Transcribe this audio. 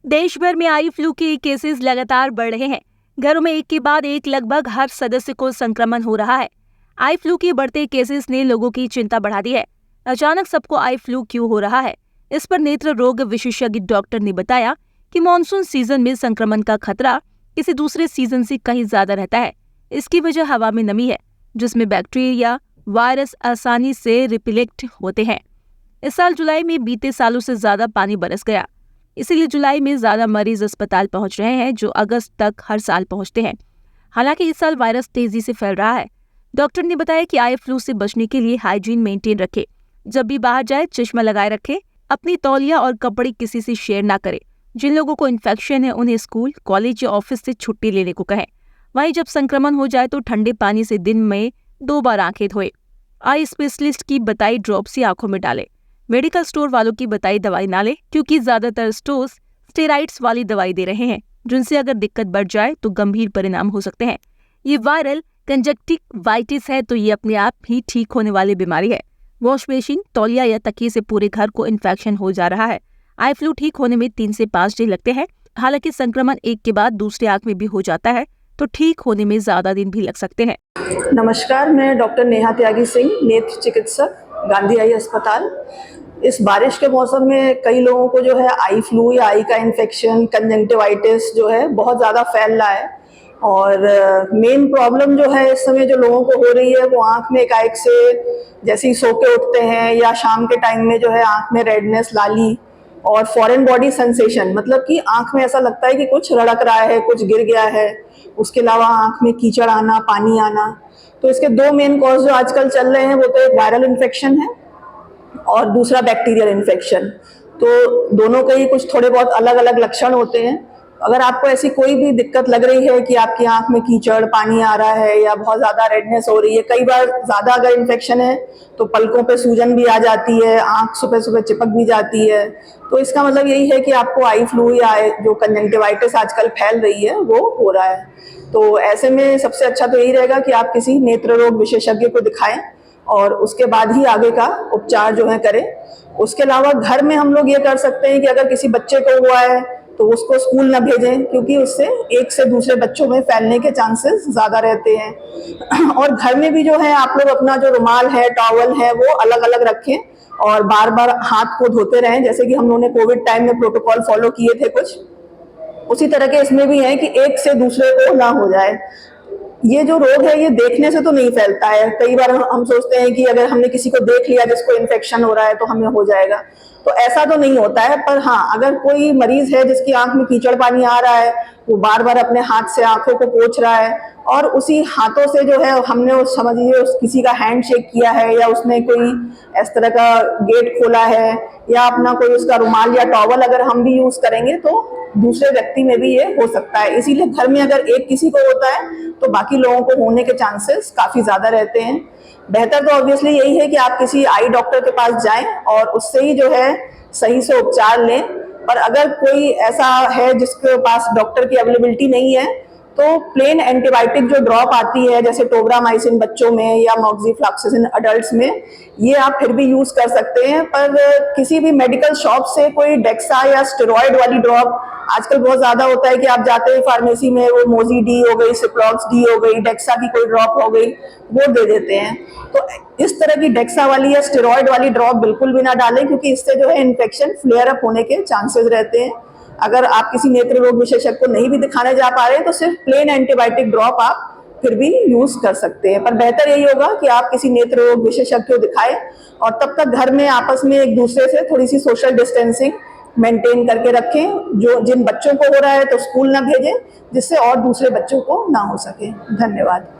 देश भर में आई फ्लू के केसेस लगातार बढ़ रहे हैं। घरों में एक के बाद एक लगभग हर सदस्य को संक्रमण हो रहा है। आई फ्लू के बढ़ते केसेस ने लोगों की चिंता बढ़ा दी है। अचानक सबको आई फ्लू क्यों हो रहा है? इस पर नेत्र रोग विशेषज्ञ डॉक्टर ने बताया कि मॉनसून सीजन में संक्रमण का खतरा किसी दूसरे सीजन से कहीं ज्यादा रहता है। इसकी वजह हवा में नमी है, जिसमें बैक्टीरिया, वायरस आसानी से रिप्लिकेट होते हैं। इस साल जुलाई में बीते सालों से ज्यादा पानी बरस गया, इसीलिए जुलाई में ज्यादा मरीज अस्पताल पहुंच रहे हैं, जो अगस्त तक हर साल पहुंचते हैं। हालांकि इस साल वायरस तेजी से फैल रहा है। डॉक्टर ने बताया कि आई फ्लू से बचने के लिए हाइजीन मेंटेन रखें। जब भी बाहर जाए चश्मा लगाए रखें। अपनी तौलिया और कपड़े किसी से शेयर ना करें। जिन लोगों को इन्फेक्शन है उन्हें स्कूल, कॉलेज या ऑफिस से छुट्टी लेने को कहें। वहीं जब संक्रमण हो जाए तो ठंडे पानी से दिन में 2 बार आंखें धोए। आई स्पेशलिस्ट की बताई ड्रॉप्स ही आंखों में डालें। मेडिकल स्टोर वालों की बताई दवाई ना लें, क्योंकि ज्यादातर स्टोर्स स्टेरॉइड्स वाली दवाई दे रहे हैं, जिनसे अगर दिक्कत बढ़ जाए तो गंभीर परिणाम हो सकते हैं। ये वायरल कंजक्टिवाइटिस है तो ये अपने आप ही ठीक होने वाली बीमारी है। वॉश बेसिन, तौलिया या तकिए से पूरे घर को इन्फेक्शन हो जा रहा है। आई फ्लू ठीक होने में 3 से 5 दिन लगते हैं। हालांकि संक्रमण एक के बाद दूसरे आंख में भी हो जाता है, तो ठीक होने में ज्यादा दिन भी लग सकते हैं। नमस्कार, मैं डॉक्टर नेहा त्यागी सिंह, नेत्र चिकित्सक, गांधी आई अस्पताल। इस बारिश के मौसम में कई लोगों को जो है आई फ्लू या आई का इन्फेक्शन, कंजंक्टिवाइटिस जो है बहुत ज़्यादा फैल रहा है। और मेन प्रॉब्लम जो है इस समय जो लोगों को हो रही है वो आँख में एकाएक से जैसे ही सो के उठते हैं या शाम के टाइम में जो है आँख में रेडनेस, लाली और फॉरेन बॉडी सेंसेशन, मतलब कि आँख में ऐसा लगता है कि कुछ रड़क रहा है, कुछ गिर गया है। उसके अलावा आँख में कीचड़ आना, पानी आना। तो इसके 2 मेन कॉज जो आजकल चल रहे हैं वो तो एक वायरल इन्फेक्शन है और दूसरा बैक्टीरियल इन्फेक्शन। तो दोनों के ही कुछ थोड़े बहुत अलग अलग लक्षण होते हैं। अगर आपको ऐसी कोई भी दिक्कत लग रही है कि आपकी आंख में कीचड़, पानी आ रहा है या बहुत ज़्यादा रेडनेस हो रही है, कई बार ज़्यादा अगर इन्फेक्शन है तो पलकों पे सूजन भी आ जाती है, आंख सुबह सुबह चिपक भी जाती है, तो इसका मतलब यही है कि आपको आई फ्लू या जो कंजंक्टिवाइटिस आजकल फैल रही है वो हो रहा है। तो ऐसे में सबसे अच्छा तो यही रहेगा कि आप किसी नेत्र रोग विशेषज्ञ को दिखाएं और उसके बाद ही आगे का उपचार जो है करें। उसके अलावा घर में हम लोग ये कर सकते हैं कि अगर किसी बच्चे को हुआ है तो उसको स्कूल ना भेजें, क्योंकि उससे एक से दूसरे बच्चों में फैलने के चांसेस ज़्यादा रहते हैं। और घर में भी जो है आप लोग अपना जो रुमाल है, टॉवल है, वो अलग अलग रखें और बार बार हाथ को धोते रहें, जैसे कि हम लोगों ने कोविड टाइम में प्रोटोकॉल फॉलो किए थे कुछ, उसी तरह के इसमें भी है कि एक से दूसरे को ना हो जाए। ये जो रोग है ये देखने से तो नहीं फैलता है। कई बार हम सोचते हैं कि अगर हमने किसी को देख लिया जिसको इन्फेक्शन हो रहा है तो हमें हो जाएगा, तो ऐसा तो नहीं होता है। पर हाँ, अगर कोई मरीज है जिसकी आंख में कीचड़ पानी आ रहा है, वो बार बार अपने हाथ से आंखों को पोंछ रहा है और उसी हाथों से जो है हमने उस समझिए उस किसी का हैंड शेक किया है या उसने कोई इस तरह का गेट खोला है या अपना कोई उसका रुमाल या टॉवल अगर हम भी यूज करेंगे तो दूसरे व्यक्ति में भी ये हो सकता है। इसीलिए घर में अगर एक किसी को होता है तो बाकी लोगों को होने के चांसेस काफी ज्यादा रहते हैं। बेहतर तो ऑब्वियसली यही है कि आप किसी आई डॉक्टर के पास जाएं और उससे ही जो है सही से उपचार लें। पर अगर कोई ऐसा है जिसके पास डॉक्टर की अवेलेबिलिटी नहीं है तो प्लेन एंटीबायोटिक जो ड्रॉप आती है जैसे टोब्रामाइसिन बच्चों में या मॉक्सिफ्लॉक्सासिन अडल्ट्स में, ये आप फिर भी यूज कर सकते हैं। पर किसी भी मेडिकल शॉप से कोई डेक्सा या स्टेरॉइड वाली ड्रॉप, आजकल बहुत ज्यादा होता है कि आप जाते हैं फार्मेसी में, वो मोजी डी हो गई, सिप्लॉक्स डी हो गई, डेक्सा की कोई ड्रॉप हो गई, वो दे देते हैं। तो इस तरह की डेक्सा वाली या स्टेरॉइड वाली ड्रॉप बिल्कुल भी ना डालें, क्योंकि इससे जो है इन्फेक्शन फ्लेयर अप होने के चांसेस रहते हैं। अगर आप किसी नेत्र रोग विशेषज्ञ को नहीं भी दिखाने जा पा रहे हैं तो सिर्फ प्लेन एंटीबायोटिक ड्रॉप आप फिर भी यूज कर सकते हैं। पर बेहतर यही होगा कि आप किसी नेत्र रोग विशेषज्ञ को दिखाएं और तब तक घर में आपस में एक दूसरे से थोड़ी सी सोशल डिस्टेंसिंग मेंटेन करके रखें। जो जिन बच्चों को हो रहा है तो स्कूल ना भेजें, जिससे और दूसरे बच्चों को ना हो सके। धन्यवाद।